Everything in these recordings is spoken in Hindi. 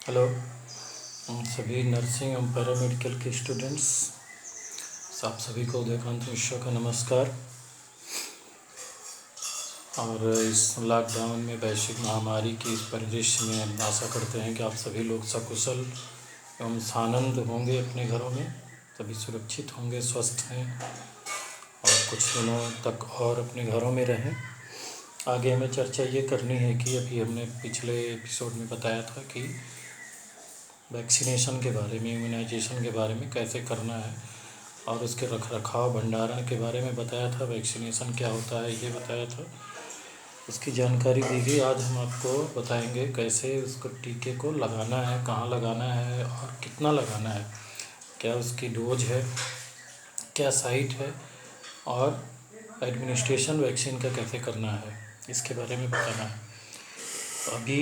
हेलो सभी नर्सिंग एवं पैरामेडिकल के स्टूडेंट्स, आप सभी को उदयकांत मिश्रा का नमस्कार। और इस लॉकडाउन में वैश्विक महामारी की इस परिदृश्य में हम आशा करते हैं कि आप सभी लोग सकुशल एवं सानंद होंगे, अपने घरों में सभी सुरक्षित होंगे, स्वस्थ हैं और कुछ दिनों तक और अपने घरों में रहें। आगे हमें चर्चा ये करनी है कि अभी हमने पिछले एपिसोड में बताया था कि वैक्सीनेशन के बारे में, इम्यूनाइजेशन के बारे में कैसे करना है और उसके रख रखाव भंडारण के बारे में बताया था। वैक्सीनेशन क्या होता है ये बताया था, उसकी जानकारी दी गई। आज हम आपको बताएंगे कैसे उसको टीके को लगाना है, कहाँ लगाना है और कितना लगाना है, क्या उसकी डोज है, क्या साइट है और एडमिनिस्ट्रेशन वैक्सीन का कैसे करना है, इसके बारे में बताना है। अभी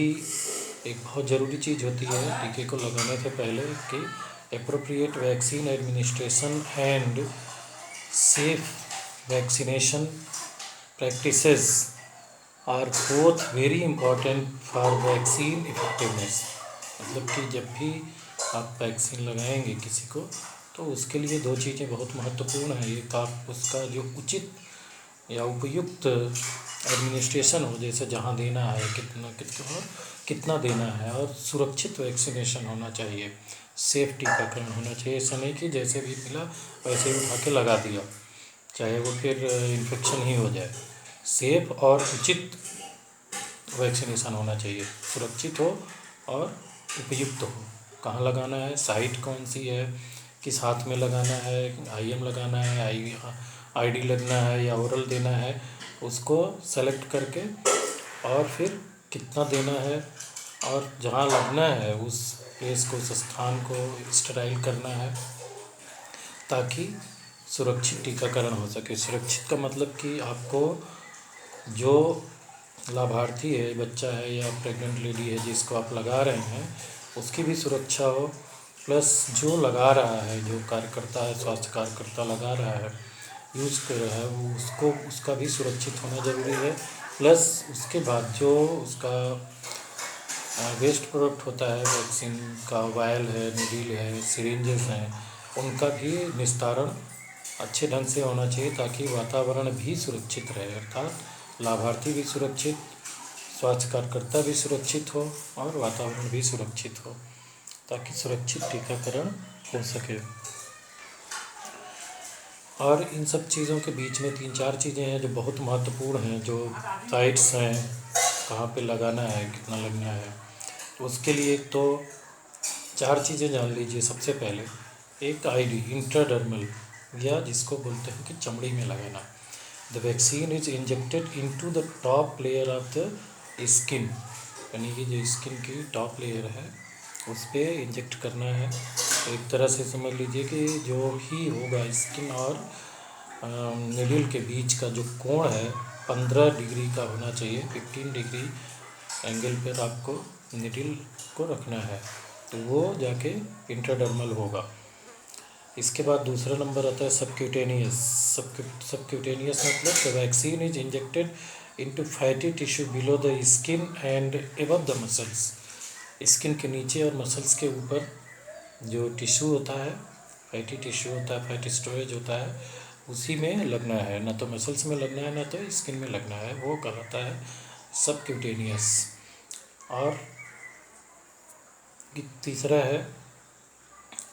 एक बहुत ज़रूरी चीज़ होती है टीके को लगाने से पहले कि appropriate vaccine administration and safe vaccination practices are both very important for vaccine effectiveness. मतलब कि जब भी आप वैक्सीन लगाएंगे किसी को तो उसके लिए दो चीज़ें बहुत महत्वपूर्ण हैं। एक आप उसका जो उचित या उपयुक्त एडमिनिस्ट्रेशन हो, जैसे जहाँ देना है, कितना देना है, और सुरक्षित वैक्सीनेशन होना चाहिए, सेफ टीकाकरण होना चाहिए। ऐसा नहीं कि जैसे भी मिला वैसे ही उठा के लगा दिया, चाहे वो फिर इन्फेक्शन ही हो जाए। सेफ और उचित वैक्सीनेशन होना चाहिए, सुरक्षित हो और उपयुक्त हो। कहाँ लगाना है, साइट कौन सी है, किस हाथ में लगाना है, आईएम लगाना है, आईडी लगना है या ओरल देना है, उसको सेलेक्ट करके और फिर कितना देना है और जहाँ लगना है उस प्लेस को, उस स्थान को स्टेराइल करना है ताकि सुरक्षित टीकाकरण हो सके। सुरक्षित का मतलब कि आपको जो लाभार्थी है, बच्चा है या प्रेग्नेंट लेडी है जिसको आप लगा रहे हैं, उसकी भी सुरक्षा हो, प्लस जो लगा रहा है, जो कार्यकर्ता है, स्वास्थ्य कार्यकर्ता लगा रहा है, यूज़ कर रहा है, वो उसका भी सुरक्षित होना ज़रूरी है। प्लस उसके बाद जो उसका वेस्ट प्रोडक्ट होता है, वैक्सीन का वायल है, नीडल है, सिरिंजेस हैं, उनका भी निस्तारण अच्छे ढंग से होना चाहिए ताकि वातावरण भी सुरक्षित रहे, अर्थात लाभार्थी भी सुरक्षित, स्वास्थ्य कार्यकर्ता भी सुरक्षित हो और वातावरण भी सुरक्षित हो, ताकि सुरक्षित टीकाकरण हो सके। और इन सब चीज़ों के बीच में 3-4 चीज़ें हैं जो बहुत महत्वपूर्ण हैं, जो साइट्स हैं, कहाँ पे लगाना है, कितना लगना है। तो उसके लिए एक तो 4 चीज़ें जान लीजिए। सबसे पहले एक आईडी, इंट्राडर्मल, या जिसको बोलते हैं कि चमड़ी में लगाना। The vaccine is injected into the top layer of the skin, यानी कि जो स्किन की टॉप लेयर है उस पर इंजेक्ट करना है। एक तरह से समझ लीजिए कि जो भी होगा स्किन और निडल के बीच का जो कोण है 15 डिग्री का होना चाहिए। 15 डिग्री एंगल पर आपको निडल को रखना है, तो वो जाके इंट्राडर्मल होगा। इसके बाद दूसरा नंबर आता है सबक्यूटेनियस। सबक्यूटेनियस मतलब the vaccine is injected into fatty tissue below the skin and above the muscles. Skin के नीचे और मसल्स के ऊपर जो टिश्यू होता है, फैटी टिश्यू होता है, फैटी स्टोरेज होता है, उसी में लगना है, ना तो मसल्स में लगना है ना तो स्किन में लगना है, वो कहलाता है सबक्यूटेनियस। और तीसरा है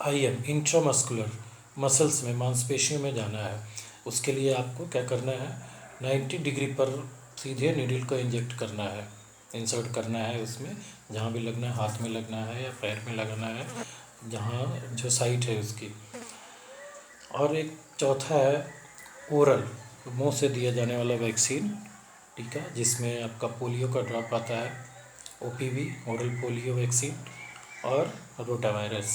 आईएम, इंट्रामस्कुलर, मसल्स में, मांसपेशियों में जाना है। उसके लिए आपको क्या करना है, 90 डिग्री पर सीधे नीडल को इंजेक्ट करना है, इंसर्ट करना है उसमें, जहाँ भी लगना है, हाथ में लगना है या पैर में लगाना है, जहाँ जो साइट है उसकी। और एक चौथा है ओरल, मुंह से दिया जाने वाला वैक्सीन टीका, जिसमें आपका पोलियो का ड्रॉप आता है, ओपीवी, ओरल पोलियो वैक्सीन, और रोटावायरस,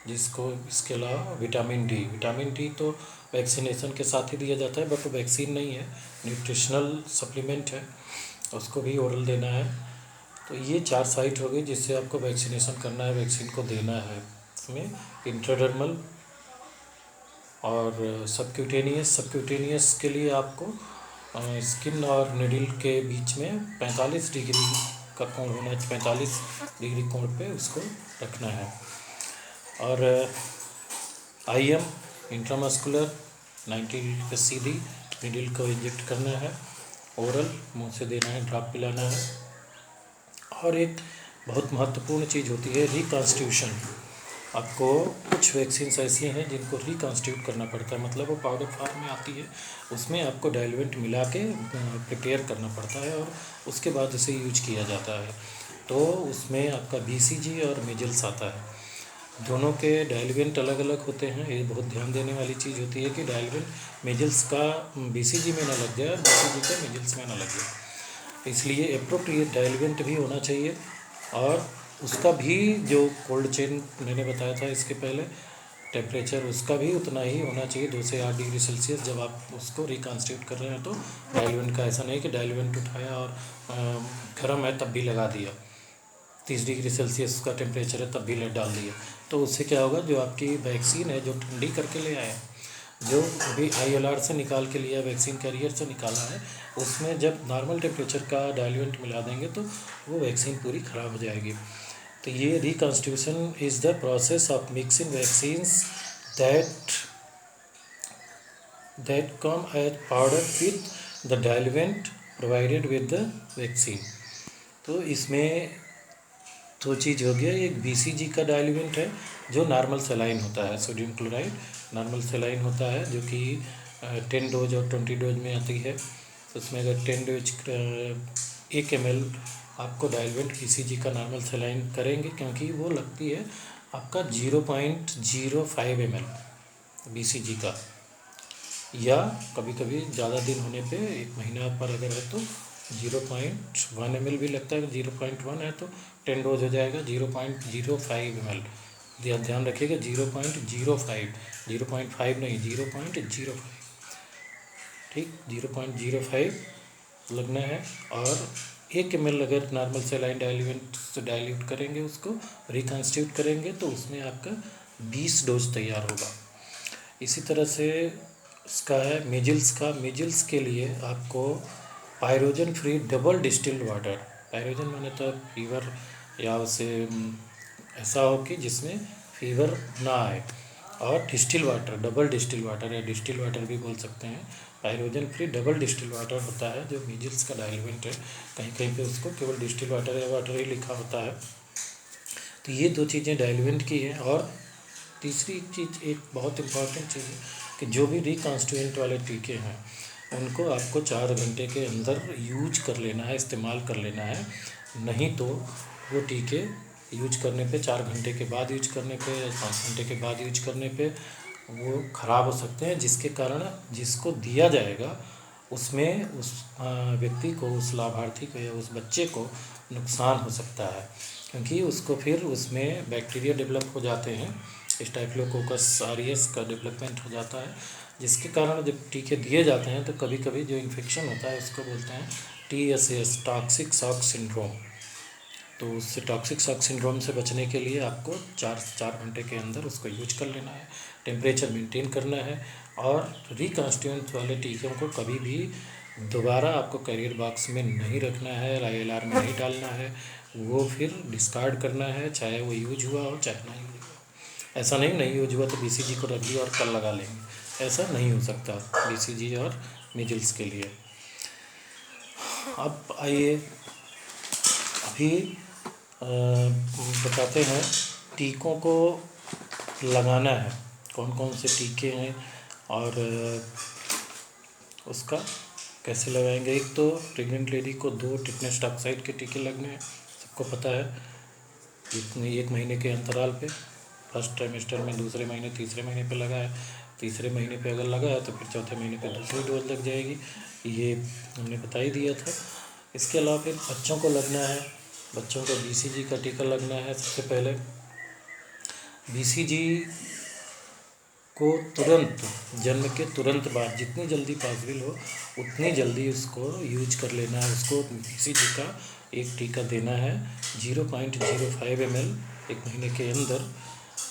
जिसको इसके अलावा विटामिन डी तो वैक्सीनेशन के साथ ही दिया जाता है, बट वो वैक्सीन नहीं है, न्यूट्रिशनल सप्लीमेंट है, उसको भी ओरल देना है। तो ये 4 साइट हो गई जिससे आपको वैक्सीनेशन करना है, वैक्सीन को देना है। इसमें इंट्राडर्मल और सबक्यूटेनियस के लिए आपको स्किन और निडल के बीच में 45 डिग्री का कोण होना है, 45 डिग्री कोण पे उसको रखना है। और IM इंट्रामस्कुलर 90 पे सीधी नीडल को इंजेक्ट करना है, ओरल मुंह से देना है, ड्रॉप पिलाना है। और एक बहुत महत्वपूर्ण चीज़ होती है रिकॉन्स्टिट्यूशन। आपको कुछ वैक्सीन्स ऐसी हैं जिनको रिकॉन्स्टिट्यूट करना पड़ता है, मतलब वो पाउडर फॉर्म में आती है, उसमें आपको डाइल्यूएंट मिला के प्रिपेयर करना पड़ता है और उसके बाद उसे यूज किया जाता है। तो उसमें आपका BCG और मीजल्स आता है, दोनों के डाइल्यूएंट अलग अलग होते हैं। ये बहुत ध्यान देने वाली चीज़ होती है कि डाइल्यूएंट मीजल्स का BCG में ना लग जाए और BCG का मीजल्स में ना लग जाए, इसलिए अप्रोप्रिएट डाइल्यूएंट भी होना चाहिए। और उसका भी जो कोल्ड चेन मैंने बताया था इसके पहले, टेम्परेचर उसका भी उतना ही होना चाहिए, 2 से 8 डिग्री सेल्सियस, जब आप उसको रिकॉन्स्टिट्यूट कर रहे हैं। तो डाइल्यूएंट का ऐसा नहीं कि डाइल्यूएंट उठाया और गर्म है तब भी लगा दिया, 30 डिग्री सेल्सियस का टेम्परेचर है तब भी डाल दिया, तो उससे क्या होगा, जो आपकी वैक्सीन है जो ठंडी करके ले आए, जो अभी ILR से निकाल के लिया, वैक्सीन कैरियर से निकाला है, उसमें जब नॉर्मल टेम्परेचर का डाइल्यूएंट मिला देंगे तो वो वैक्सीन पूरी ख़राब हो जाएगी। तो ये reconstitution is the process of mixing vaccines that come as powder with the diluent provided with the vaccine. तो इसमें दो चीज़ हो गया, एक BCG का डाइल्यूएंट है जो नॉर्मल सेलाइन होता है, सोडियम क्लोराइड नॉर्मल सेलाइन होता है, जो कि 10 डोज और 20 डोज में आती है। तो उसमें अगर 10 डोज 1 ml आपको डाइल्यूएंट BCG का नॉर्मल सेलाइन करेंगे, क्योंकि वो लगती है आपका 0.05 ml BCG का, या कभी कभी ज़्यादा दिन होने पे 1 महीना पर अगर है तो 0.1 ml भी लगता है। 0.1 है तो 10 डोज हो जाएगा 0.05 ml। ध्यान रखिएगा 0.05, 0.5 नहीं, 0.05, ठीक, 0.05 लगना है। और 1 ml अगर नॉर्मल सेलाइन डाइल्यूएंट से डाइल्यूट करेंगे, उसको रिकॉन्स्टिट्यूट करेंगे, तो उसमें आपका 20 डोज तैयार होगा। इसी तरह से इसका है मीजल्स के लिए आपको pyrogen free double distilled water, pyrogen माने तो फीवर या उसे ऐसा हो कि जिसमें फीवर ना आए, और distil water, double distil water या डिस्टिल वाटर भी बोल सकते हैं। Pyrogen free double distil water होता है जो मीजल्स का डाइल्यूएंट है, कहीं कहीं पे उसको केवल डिस्टिल वाटर या वाटर ही लिखा होता है। तो ये दो चीज़ें डाइल्यूएंट की हैं। और तीसरी चीज़ एक बहुत इम्पॉर्टेंट चीज़ है कि जो भी रिकॉन्स्टिट्यूएंट वाले टीके हैं उनको आपको 4 घंटे के अंदर यूज कर लेना है, इस्तेमाल कर लेना है, नहीं तो वो टीके यूज करने पे 4 घंटे के बाद यूज करने पे या 5 घंटे के बाद यूज करने पे वो ख़राब हो सकते हैं, जिसके कारण जिसको दिया जाएगा उसमें उस व्यक्ति को, उस लाभार्थी को या उस बच्चे को नुकसान हो सकता है, क्योंकि उसको फिर उसमें बैक्टीरिया डेवलप हो जाते हैं, स्टाइफ्लोकोकस ऑरियस का डेवलपमेंट हो जाता है, जिसके कारण जब टीके दिए जाते हैं तो कभी कभी जो इन्फेक्शन होता है उसको बोलते हैं TSS, टॉक्सिक शॉक सिंड्रोम। तो उससे टॉक्सिक शॉक सिंड्रोम से बचने के लिए आपको 4 घंटे के अंदर उसको यूज कर लेना है, टेम्परेचर मेंटेन करना है, और रिकॉन्स्टिट्यूएंट वाले टीकों को कभी भी दोबारा आपको कैरियर बॉक्स में नहीं रखना है, ILR में नहीं डालना है, वो फिर डिस्कार्ड करना है, चाहे वो यूज हुआ हो चाहे नहीं यूज हुआ। ऐसा नहीं यूज हुआ तो BCG को रख दिया और कल लगा लेंगे, ऐसा नहीं हो सकता BCG और मीजल्स के लिए। अब आइए अभी बताते हैं टीकों को लगाना है, कौन कौन से टीके हैं और उसका कैसे लगाएंगे। एक तो प्रेग्नेंट लेडी को 2 टिटेनस टॉक्साइड के टीके लगने हैं, सबको पता है, 1 महीने के अंतराल पे, फर्स्ट ट्राइमेस्टर में, दूसरे महीने, तीसरे महीने पे लगा है, तीसरे महीने पे अगर लगा है तो फिर चौथे महीने पे दूसरी डोज लग जाएगी, ये हमने बता ही दिया था। इसके अलावा फिर बच्चों को लगना है, बच्चों को BCG का टीका लगना है। सबसे पहले BCG को तुरंत, जन्म के तुरंत बाद, जितनी जल्दी पॉसिबल हो उतनी जल्दी उसको यूज कर लेना है। उसको BCG का एक टीका देना है 0.05 ml 1 महीने के अंदर।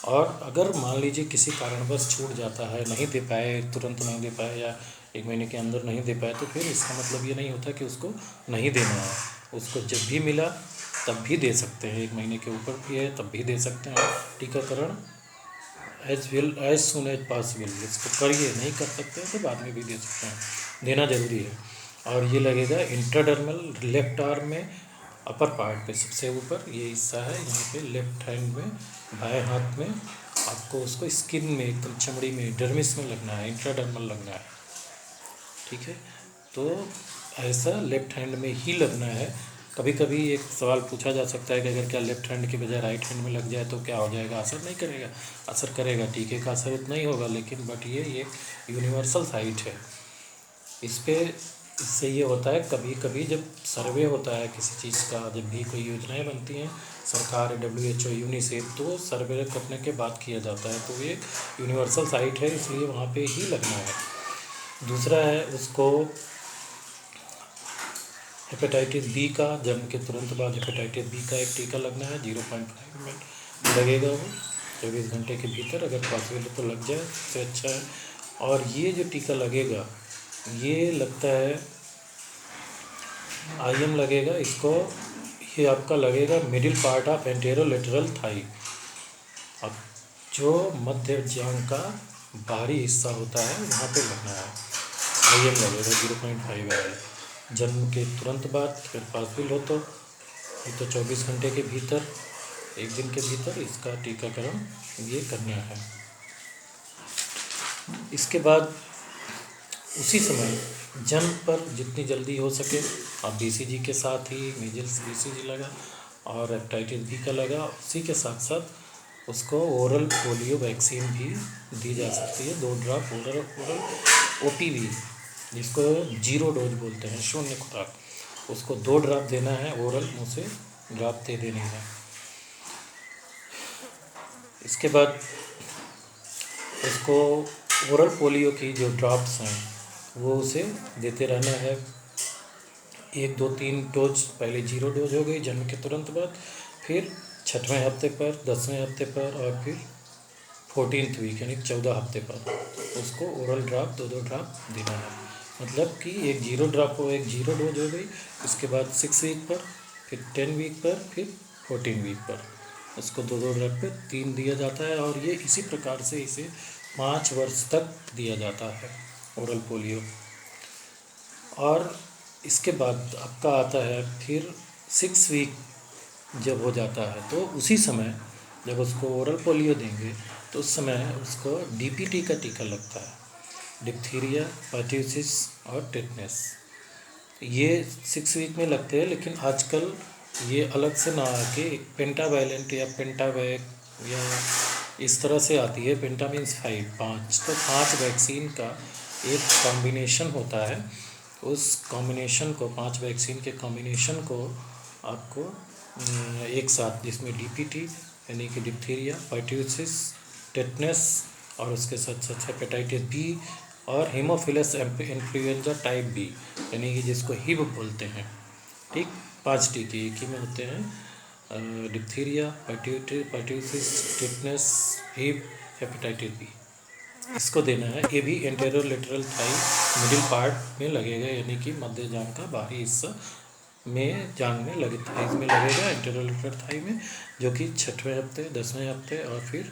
और अगर मान लीजिए किसी कारणवश छूट जाता है, नहीं दे पाए, तुरंत नहीं दे पाए या 1 महीने के अंदर नहीं दे पाए, तो फिर इसका मतलब ये नहीं होता कि उसको नहीं देना है। उसको जब भी मिला तब भी दे सकते हैं, 1 महीने के ऊपर भी है तब भी दे सकते हैं टीकाकरण, एज सुन एज पॉसिबल। इसको करिए, नहीं कर सकते हैं तो बाद में भी दे सकते हैं, देना ज़रूरी है। और ये लगेगा इंट्राडर्मल लेफ्ट आर्म में, अपर पार्ट पे सबसे ऊपर ये हिस्सा है, यहाँ पे लेफ्ट हैंड में, बाएं हाथ में। आपको उसको स्किन में, एकदम चमड़ी में, डर्मिस में लगना है, इंट्राडर्मल लगना है, ठीक है। तो ऐसा लेफ्ट हैंड में ही लगना है। कभी कभी एक सवाल पूछा जा सकता है कि अगर क्या लेफ्ट हैंड के बजाय राइट हैंड में लग जाए तो क्या हो जाएगा, असर नहीं करेगा? असर करेगा, टीके का असर उतना ही होगा, लेकिन बट ये एक यूनिवर्सल साइट है। इस पे इससे ये होता है, कभी कभी जब सर्वे होता है किसी चीज़ का, जब भी कोई योजनाएं बनती हैं सरकार, WHO, यूनिसेफ, तो सर्वे करने के बाद किया जाता है। तो ये यूनिवर्सल साइट है, इसलिए वहाँ पे ही लगना है। दूसरा है उसको हेपेटाइटिस बी का, जन्म के तुरंत बाद हेपेटाइटिस बी का एक टीका लगना है, 0.5 मिनट लगेगा वो, 24 घंटे के भीतर। अगर पॉसिबल है तो लग जाए तो अच्छा है। और ये जो टीका लगेगा ये लगता है IM लगेगा इसको, ये आपका लगेगा middle part of anterolateral thigh. अब जो मध्य जांघ का बाहरी हिस्सा होता है वहाँ पे लगना है, IM लगेगा 0.5 है। जन्म के तुरंत बाद, फिर पॉसिबल हो तो नहीं तो 24 घंटे के भीतर, 1 दिन के भीतर इसका टीकाकरण ये करना है। इसके बाद उसी समय जन्म पर जितनी जल्दी हो सके आप BCG के साथ ही मीजल्स BCG लगा और हेपेटाइटिस बी का लगा, उसी के साथ साथ उसको ओरल पोलियो वैक्सीन भी दी जा सकती है, 2 ड्रॉप ओरल OPV, जिसको 0 डोज बोलते हैं, शून्य खुराक, उसको 2 ड्रॉप देना है ओरल, मुँह से ड्रॉप दे देनी है। इसके बाद उसको ओरल पोलियो की जो ड्रॉप्स हैं वो उसे देते रहना है, 1 2 3 डोज, पहले 0 डोज हो गई जन्म के तुरंत बाद, फिर 6वें हफ्ते पर, 10वें हफ्ते पर, और फिर 14th वीक यानी 14 हफ्ते पर उसको ओरल ड्रॉप 2 ड्रॉप देना है। मतलब कि एक 0 ड्रॉप हो, एक 0 डोज हो गई, इसके बाद 6 वीक पर, फिर 10 वीक पर, फिर 14 वीक पर उसको 2 ड्रॉप पे 3 दिया जाता है। और ये इसी प्रकार से इसे 5 वर्ष तक दिया जाता है ओरल पोलियो। और इसके बाद आपका आता है फिर 6 वीक जब हो जाता है तो उसी समय जब उसको ओरल पोलियो देंगे तो उस समय उसको DPT का टीका लगता है, डिप्थीरिया, पर्ट्यूसिस और टेटनस। ये 6 वीक में लगते हैं, लेकिन आजकल ये अलग से ना आके एक पेंटावायलेंट या पेंटावैक या इस तरह से आती है, पेंटा मीन्स 5, तो 5 वैक्सीन का एक कॉम्बिनेशन होता है। उस कॉम्बिनेशन को, 5 वैक्सीन के कॉम्बिनेशन को आपको एक साथ, जिसमें DPT यानी कि डिप्थीरिया, पर्ट्यूसिस, टेटनस और उसके साथ साथ हेपेटाइटिस बी और हीमोफिलस इन्फ्लुएंजा टाइप बी यानी कि जिसको हिब बोलते हैं, ठीक, 5 टीके एक ही में होते हैं, diphtheria, pertussis, tetanus, Hib, hepatitis B, इसको देना है। ये भी एंटेरोलेटरल थाई मिडिल पार्ट में लगेगा, यानी कि मध्य जांघ का बाहरी हिस्सा में, जांघ में लगे, थाइज में लगेगा, एंटेरोलेटरल थाई में, जो कि 6वें हफ्ते, 10वें हफ्ते और फिर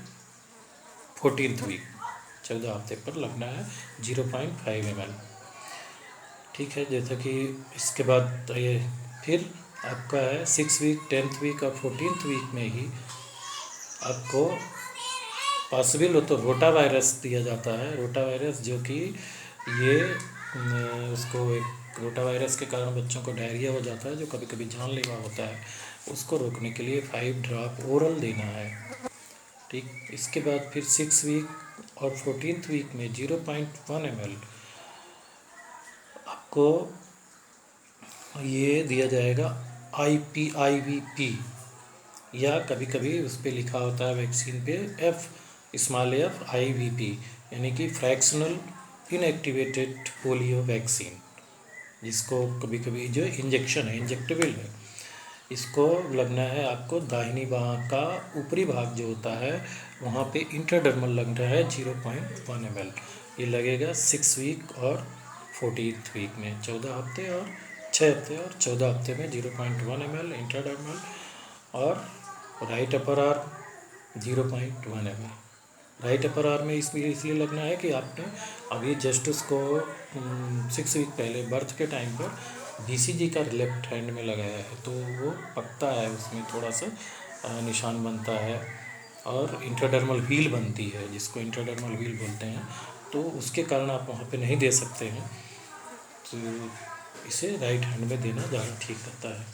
14th वीक, 14 हफ्ते पर लगना है, 0.5 ml, ठीक है। जैसा कि इसके बाद ये फिर आपका है 6 वीक, 10th वीक और 14th वीक में ही आपको पॉसिबल हो तो रोटा वायरस दिया जाता है। रोटा वायरस जो कि ये उसको एक रोटा वायरस के कारण बच्चों को डायरिया हो जाता है, जो कभी कभी जानलेवा होता है, उसको रोकने के लिए 5 ड्रॉप ओरल देना है, ठीक। इसके बाद फिर 6 वीक और 14th वीक में 0.1 ml आपको ये दिया जाएगा, IVP, या कभी कभी उस पर लिखा होता है वैक्सीन पे स्मॉल f IVP, यानी कि फ्रैक्शनल इनएक्टिवेटेड पोलियो वैक्सीन, जिसको कभी कभी जो इंजेक्शन है, इंजेक्टेबल है, इसको लगना है आपको दाहिनी बाह का ऊपरी भाग जो होता है वहाँ पे इंट्राडर्मल लगना है, 0.1 ml, ये लगेगा 6 वीक और 14th वीक में, 14 हफ्ते और 6 हफ्ते और 14 हफ्ते में 0.1 ml इंट्राडर्मल, और right upper arm 0.1 ml। Right upper arm में इसलिए लगना है कि आपने अभी जस्ट उसको 6 वीक पहले बर्थ के टाइम पर BCG का लेफ्ट हैंड में लगाया है, तो वो पकता है, उसमें थोड़ा सा निशान बनता है और इंट्राडर्मल व्हील बनती है, जिसको इंट्राडर्मल व्हील बोलते हैं, तो उसके कारण आप वहाँ पे नहीं दे सकते हैं, तो इसे राइट हैंड में देना ज़्यादा ठीक रहता है।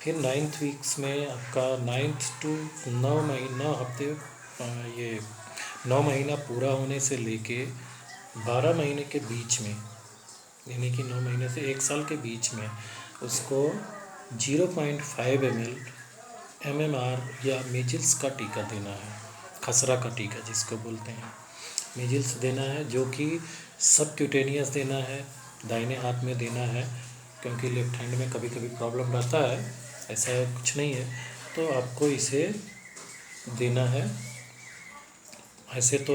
फिर 9th वीक्स में आपका 9th to 9 हफ्ते, ये 9 महीना पूरा होने से लेके 12 महीने के बीच में, यानी कि 9 महीने से 1 साल के बीच में उसको 0.5 ml MMR या मीजल्स का टीका देना है, खसरा का टीका जिसको बोलते हैं, मीजल्स देना है, जो कि सबक्यूटेनियस देना है, दाहिने हाथ में देना है, क्योंकि लेफ्ट हैंड में कभी कभी प्रॉब्लम रहता है, ऐसा कुछ नहीं है, तो आपको इसे देना है। ऐसे तो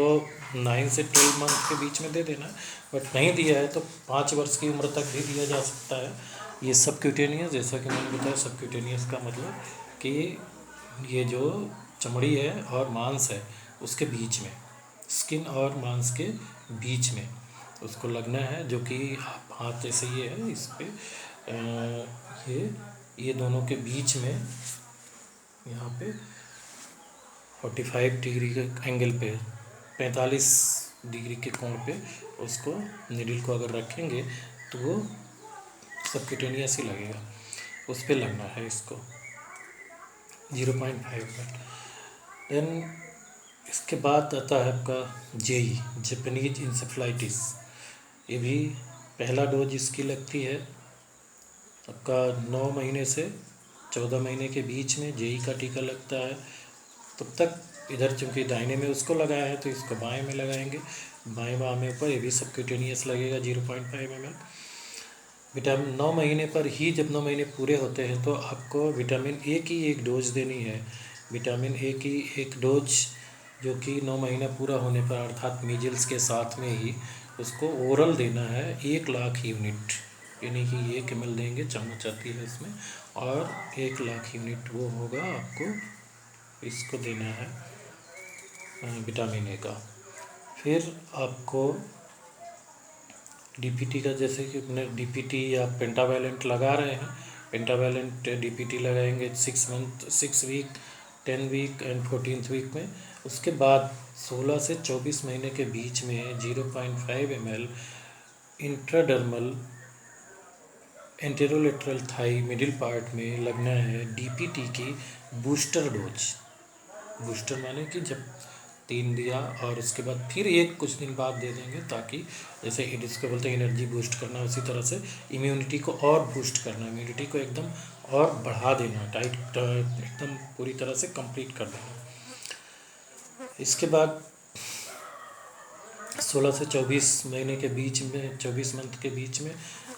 9 से 12 मंथ के बीच में दे देना, बट नहीं दिया है तो 5 वर्ष की उम्र तक भी दिया जा सकता है। ये सबक्यूटेनियस, जैसा कि मैंने बताया, सबक्यूटेनियस का मतलब कि ये जो चमड़ी है और मांस है उसके बीच में, स्किन और मांस के बीच में उसको लगना है, जो कि हाथ जैसे ये है, इस पे ये दोनों के बीच में यहाँ पे 45 डिग्री के एंगल पे, 45 डिग्री के कोण पे उसको नीडल को अगर रखेंगे तो वो सबक्यूटेनियस ही लगेगा, उस पर लगना है इसको 0.5 पर। देन इसके बाद आता है आपका जेई, जापानीज इंसेफ्लाइटिस। ये भी पहला डोज इसकी लगती है आपका 9 महीने से 14 महीने के बीच में जेई का टीका लगता है। तब तक इधर चूँकि दाहिने में उसको लगाया है तो इसको बाएं में लगाएंगे, बाएं बाह में ऊपर, ये भी सबक्यूटेनियस लगेगा 0.5 ml। विटामिन 9 महीने पर ही, जब 9 महीने पूरे होते हैं तो आपको विटामिन ए की एक डोज देनी है, विटामिन ए की एक डोज, जो कि 9 महीना पूरा होने पर अर्थात मीजल्स के साथ में ही उसको ओरल देना है 1,00,000 यूनिट, यानी कि 1 ml देंगे, चम्मच आती है इसमें, और 1,00,000 यूनिट वो होगा आपको इसको देना है विटामिन ए का। फिर आपको डीपीटी का, जैसे कि अपने डीपीटी या पेंटावैलेंट लगा रहे हैं, पेंटावैलेंट डीपीटी लगाएंगे 6 week, 10 week and 14th week में। उसके बाद 16 से 24 महीने के बीच में 0.5 ml intradermal anterolateral thigh middle part में लगना है डीपीटी की बूस्टर डोज। बूस्टर माने कि जब 3 दिया और उसके बाद फिर कुछ दिन बाद दे देंगे, ताकि जैसे इसको बोलते हैं एनर्जी बूस्ट करना, उसी तरह से इम्यूनिटी को और बूस्ट करना, इम्यूनिटी को एकदम और बढ़ा देना, टाइट एकदम पूरी तरह से कंप्लीट कर देना। इसके बाद 16 से 24 महीने के बीच में, 24 मंथ के बीच में,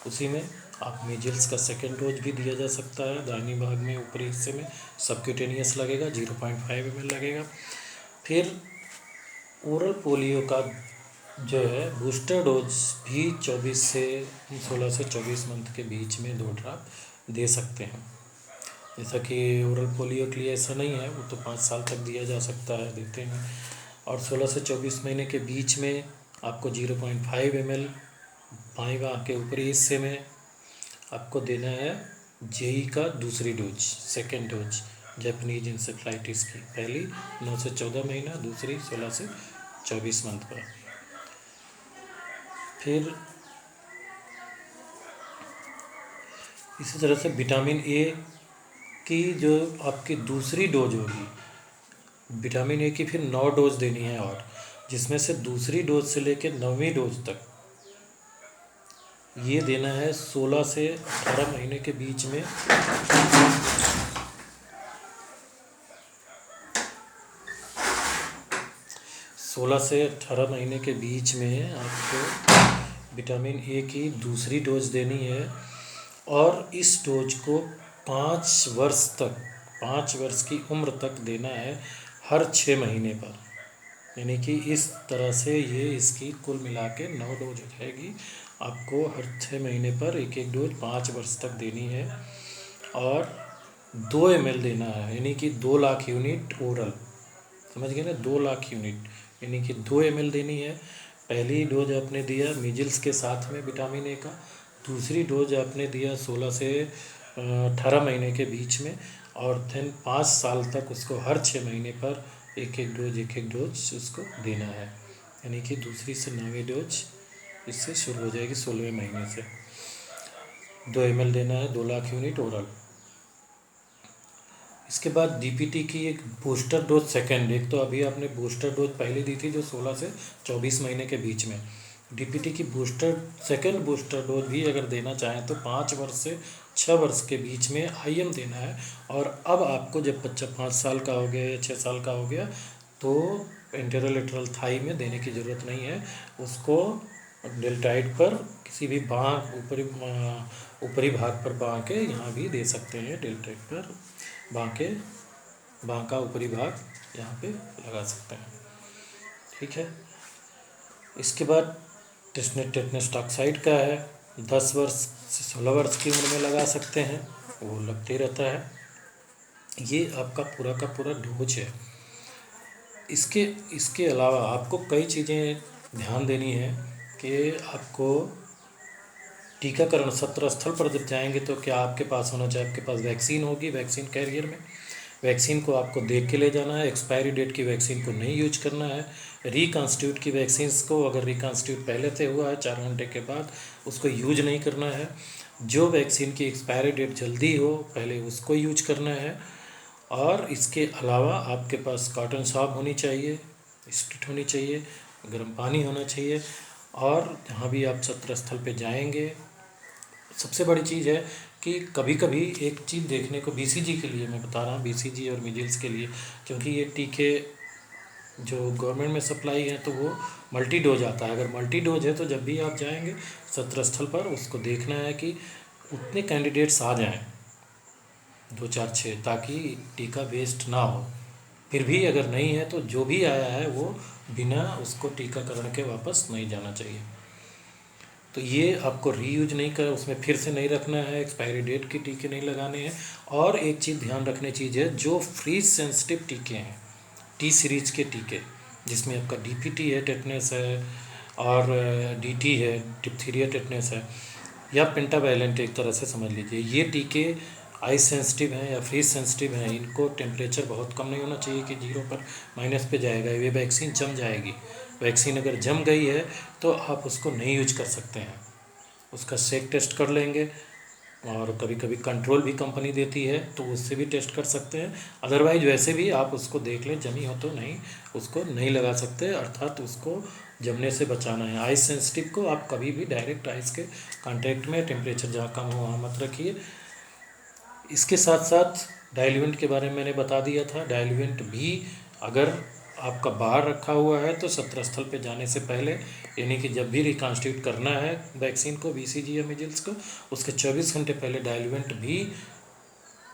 उसी में आप मीजल्स का सेकेंड डोज भी दिया जा सकता है, दाहिनी भाग में ऊपरी हिस्से में सबक्यूटेनियस लगेगा 0.5 ml लगेगा। फिर ओरल पोलियो का जो है बूस्टर डोज भी 16 से 24 मंथ के बीच में 2 ड्रॉप दे सकते हैं। जैसा कि ओरल पोलियो के लिए ऐसा नहीं है, वो तो 5 साल तक दिया जा सकता है, देते हैं। और 16 से 24 महीने के बीच में आपको 0.5 ml बाएं बाह के ऊपरी हिस्से में आपको देना है जेई का दूसरी dose, second dose Japanese encephalitis की। पहली 9 से 14 महीना, दूसरी 16 से 24 मंथ पर। फिर इसी तरह से विटामिन ए की जो आपकी दूसरी डोज होगी, विटामिन ए की फिर 9 डोज देनी है, और जिसमें से दूसरी डोज से लेकर 9वीं डोज तक ये देना है 16 से 18 महीने के बीच में। 16 से 18 महीने के बीच में आपको विटामिन ए की दूसरी डोज देनी है, और इस डोज को 5 वर्ष तक, 5 वर्ष की उम्र तक देना है हर 6 महीने पर। यानी कि इस तरह से ये इसकी कुल मिला के 9 डोज हो जाएगी, आपको हर 6 महीने पर एक एक डोज 5 वर्ष तक देनी है और 2 ml देना है, यानी कि 2 लाख यूनिट ओरल, समझ गए ना, 2 लाख यूनिट यानी कि 2 ml देनी है। पहली डोज आपने दिया मीजल्स के साथ में विटामिन ए का, दूसरी डोज आपने दिया 16 से 18 महीने के बीच में, और देन 5 साल तक उसको हर 6 महीने पर एक एक डोज उसको देना है, यानी कि दूसरी से 9वीं डोज इससे शुरू हो जाएगी 16वें महीने से। 2 ml देना है, 2 लाख यूनिट ओरल। इसके बाद डीपीटी की एक बूस्टर डोज सेकेंड, एक तो अभी आपने बूस्टर डोज पहले दी थी जो 16 से 24 महीने के बीच में, डीपीटी की सेकेंड बूस्टर डोज भी अगर देना चाहें तो 5 वर्ष से 6 वर्ष के बीच में आईएम देना है। और अब आपको जब बच्चा 5 साल का हो गया या 6 साल का हो गया तो एंटेरोलेटरल थाई में देने की ज़रूरत नहीं है, उसको डेल्टाइड पर किसी भी ऊपरी भाग पर बांह के यहाँ भी दे सकते हैं, डेल्टाइड पर बांह का ऊपरी भाग यहाँ पे लगा सकते हैं, ठीक है। इसके बाद टेटनस टॉक्साइड का है, 10 वर्ष से 16 वर्ष की उम्र में लगा सकते हैं, वो लगते रहता है। ये आपका पूरा का पूरा डोज है। इसके अलावा आपको कई चीज़ें ध्यान देनी है कि आपको टीकाकरण सत्र स्थल पर जब जाएंगे तो क्या आपके पास होना चाहिए, आपके पास वैक्सीन होगी, वैक्सीन कैरियर में वैक्सीन को आपको देख के ले जाना है, एक्सपायरी डेट की वैक्सीन को नहीं यूज करना है। रिकॉन्स्टिट्यूट की वैक्सीन को अगर रिकॉन्स्टिट्यूट पहले से हुआ है 4 घंटे के बाद उसको यूज नहीं करना है। जो वैक्सीन की एक्सपायरी डेट जल्दी हो पहले उसको यूज करना है। और इसके अलावा आपके पास कॉटन साब होनी चाहिए, स्ट्रिट होनी चाहिए, गर्म पानी होना चाहिए। और जहाँ भी आप सत्र स्थल पे जाएंगे, सबसे बड़ी चीज़ है कि कभी कभी एक चीज़ देखने को बीसीजी के लिए मैं बता रहा हूँ, बीसीजी और मीजल्स के लिए, क्योंकि ये टीके जो गवर्नमेंट में सप्लाई है तो वो मल्टी डोज आता है। अगर मल्टी डोज है तो जब भी आप जाएंगे सत्र स्थल पर उसको देखना है कि उतने कैंडिडेट्स आ जाएं, 2 4 6, ताकि टीका वेस्ट ना हो। फिर भी अगर नहीं है तो जो भी आया है वो बिना उसको टीकाकरण के वापस नहीं जाना चाहिए। तो ये आपको रीयूज नहीं कर, उसमें फिर से नहीं रखना है, एक्सपायरी डेट के टीके नहीं लगाने हैं। और एक चीज़ ध्यान रखने चीज़ है, जो फ्रीज सेंसिटिव टीके हैं, टी सीरीज के टीके, जिसमें आपका डीपीटी है, टेटनस है, और डीटी है, डिप्थीरिया टेटनस है, या पेंटावायलेंट एक तरह से समझ लीजिए, ये टीके आइस सेंसिटिव हैं या फ्रीज सेंसिटिव हैं। इनको टेम्परेचर बहुत कम नहीं होना चाहिए कि 0 पर माइनस पे जाएगा, ये वैक्सीन जम जाएगी। वैक्सीन अगर जम गई है तो आप उसको नहीं यूज कर सकते हैं, उसका सेक टेस्ट कर लेंगे, और कभी कभी कंट्रोल भी कंपनी देती है तो उससे भी टेस्ट कर सकते हैं। अदरवाइज वैसे भी आप उसको देख लें, जमी हो तो नहीं, उसको नहीं लगा सकते, अर्थात उसको जमने से बचाना है। आइस सेंसिटिव को आप कभी भी डायरेक्ट आइस के कांटेक्ट में, टेम्परेचर जहाँ कम हो वहाँ मत रखिए। इसके साथ साथ डाइल्यूएंट के बारे में मैंने बता दिया था। डाइल्यूएंट भी अगर आपका बाहर रखा हुआ है तो सत्र स्थल पे जाने से पहले, यानी कि जब भी रिकॉन्स्टिट्यूट करना है वैक्सीन को, बीसीजी या मीजल्स को, उसके 24 घंटे पहले डाइल्यूएंट भी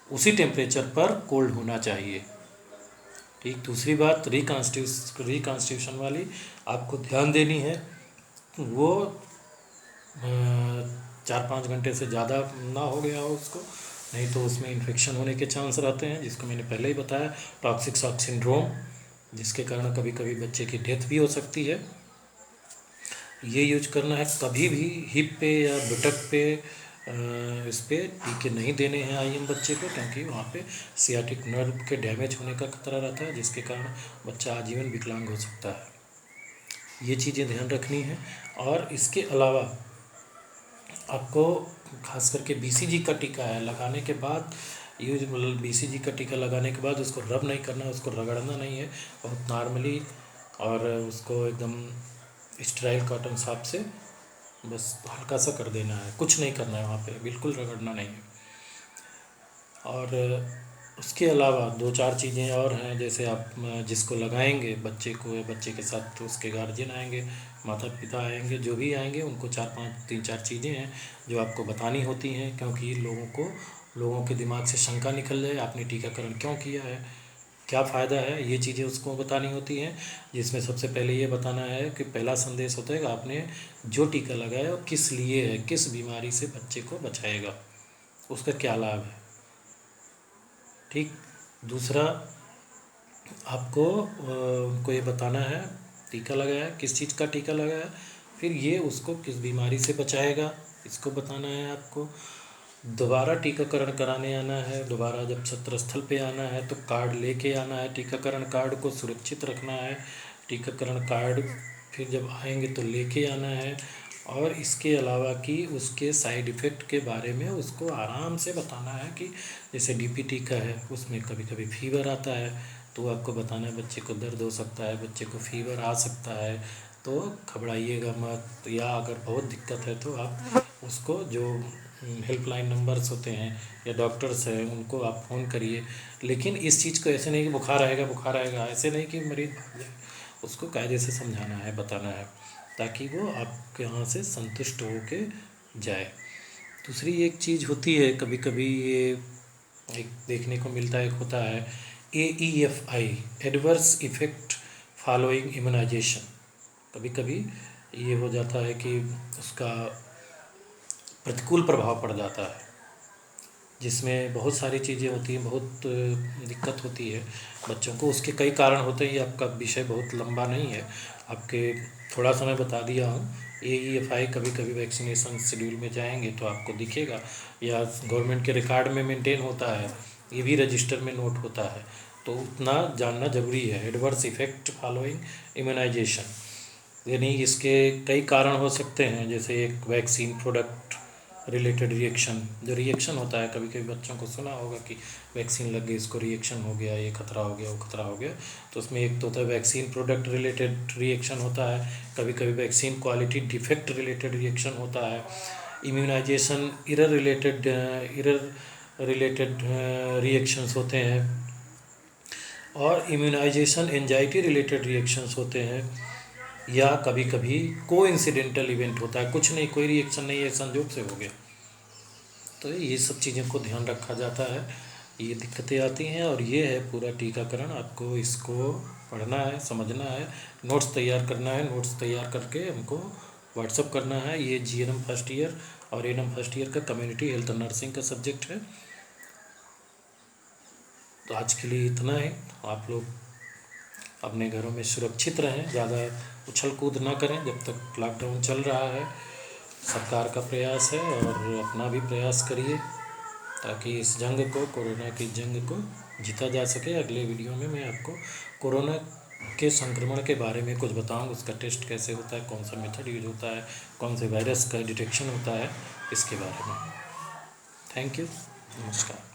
उसी टेम्परेचर पर कोल्ड होना चाहिए, ठीक। दूसरी बात रिकॉन्स्टिट्यूशन वाली आपको ध्यान देनी है, वो 4-5 घंटे से ज़्यादा ना हो गया हो उसको, नहीं तो उसमें इन्फेक्शन होने के चांस रहते हैं, जिसको मैंने पहले ही बताया, टॉक्सिक शॉक सिंड्रोम, जिसके कारण कभी कभी बच्चे की डेथ भी हो सकती है। ये यूज करना है। कभी भी हिप पे या बुटक पे इस पर टीके नहीं देने हैं आईएम बच्चे को, क्योंकि वहाँ पे सियाटिक नर्व के डैमेज होने का खतरा रहता है, जिसके कारण बच्चा आजीवन विकलांग हो सकता है। ये चीज़ें ध्यान रखनी है। और इसके अलावा आपको खास करके बीसीजी का टीका है लगाने के बाद, यूज बीसीजी का टीका लगाने के बाद उसको रब नहीं करना है, उसको रगड़ना नहीं है, बहुत नॉर्मली, और उसको एकदम स्टेराइल कॉटन साफ से बस हल्का सा कर देना है, कुछ नहीं करना है वहाँ पे, बिल्कुल रगड़ना नहीं है। और उसके अलावा 2-4 चीज़ें और हैं, जैसे आप जिसको लगाएंगे बच्चे को या बच्चे के साथ तो उसके गार्जियन आएंगे, माता पिता आएंगे, जो भी आएंगे उनको 3-4 चीज़ें हैं जो आपको बतानी होती हैं, क्योंकि लोगों के दिमाग से शंका निकल जाए आपने टीकाकरण क्यों किया है, क्या फ़ायदा है, ये चीज़ें उसको बतानी होती हैं। जिसमें सबसे पहले ये बताना है कि पहला संदेश होता है कि आपने जो टीका लगाया वो किस लिए है, किस बीमारी से बच्चे को बचाएगा, उसका क्या लाभ है। ठीक। दूसरा, आपको उनको ये बताना है टीका लगाया, किस चीज़ का टीका लगाया, फिर ये उसको किस बीमारी से बचाएगा, इसको बताना है आपको। दोबारा टीकाकरण कराने आना है, दोबारा जब सत्र स्थल पे आना है तो कार्ड लेके आना है, टीकाकरण कार्ड को सुरक्षित रखना है। टीकाकरण कार्ड फिर जब आएंगे तो लेके आना है। और इसके अलावा कि उसके साइड इफ़ेक्ट के बारे में उसको आराम से बताना है कि जैसे डीपी टीका है, उसमें कभी कभी फीवर आता है, तो आपको बताना है बच्चे को दर्द हो सकता है, बच्चे को फीवर आ सकता है, तो घबराइएगा मत। या अगर बहुत दिक्कत है तो आप उसको जो हेल्पलाइन नंबर्स होते हैं या डॉक्टर्स हैं उनको आप फ़ोन करिए। लेकिन इस चीज़ को ऐसे नहीं कि बुखार आएगा ऐसे नहीं कि मरीज़ भाग जाए, उसको कायदे से समझाना है, बताना है, ताकि वो आपके यहाँ से संतुष्ट हो के जाए। दूसरी एक चीज़ होती है, कभी कभी ये एक देखने को मिलता है, एक होता है AEFI, adverse effect following immunization. कभी कभी ये हो जाता है कि उसका प्रतिकूल प्रभाव पड़ जाता है, जिसमें बहुत सारी चीज़ें होती हैं, बहुत दिक्कत होती है बच्चों को। उसके कई कारण होते हैं, ये आपका विषय बहुत लंबा नहीं है, आपके थोड़ा सा मैं बता दिया हूँ। AEFI कभी कभी वैक्सीनेशन शेड्यूल में जाएंगे तो आपको दिखेगा, या गवर्नमेंट के रिकॉर्ड में मेंटेन होता है, ये भी रजिस्टर में नोट होता है, तो उतना जानना ज़रूरी है। एडवर्स इफ़ेक्ट फॉलोइंग इम्यूनाइजेशन, यानी इसके कई कारण हो सकते हैं, जैसे एक वैक्सीन प्रोडक्ट रिलेटेड रिएक्शन, जो रिएक्शन होता है, कभी कभी बच्चों को सुना होगा कि वैक्सीन लग गई, इसको रिएक्शन हो गया, ये खतरा हो गया, वो खतरा हो गया। तो उसमें एक तो होता है वैक्सीन प्रोडक्ट रिलेटेड रिएक्शन होता है, कभी कभी vaccine quality defect related reaction होता है, इम्यूनाइजेशन इरर रिलेटेड रिएक्शंस होते हैं, और इम्यूनाइजेशन एंजाइटी रिलेटेड रिएक्शंस होते हैं, या कभी कभी कोइंसिडेंटल इवेंट होता है, कुछ नहीं, कोई रिएक्शन नहीं है, संजोग से हो गया। तो ये सब चीज़ों को ध्यान रखा जाता है, ये दिक्कतें आती हैं। और ये है पूरा टीकाकरण, आपको इसको पढ़ना है, समझना है, नोट्स तैयार करना है, नोट्स तैयार करके हमको व्हाट्सअप करना है। ये GNM फर्स्ट ईयर और ANM फर्स्ट ईयर का कम्युनिटी हेल्थ नर्सिंग का सब्जेक्ट है। तो आज के लिए इतना ही। आप लोग अपने घरों में सुरक्षित रहें, ज़्यादा उछल कूद ना करें जब तक लॉकडाउन चल रहा है। सरकार का प्रयास है और अपना भी प्रयास करिए, ताकि इस जंग को, कोरोना की जंग को जीता जा सके। अगले वीडियो में मैं आपको कोरोना के संक्रमण के बारे में कुछ बताऊंगा, उसका टेस्ट कैसे होता है, कौन सा मेथड यूज होता है, कौन से वायरस का डिटेक्शन होता है, इसके बारे में। थैंक यू, नमस्कार।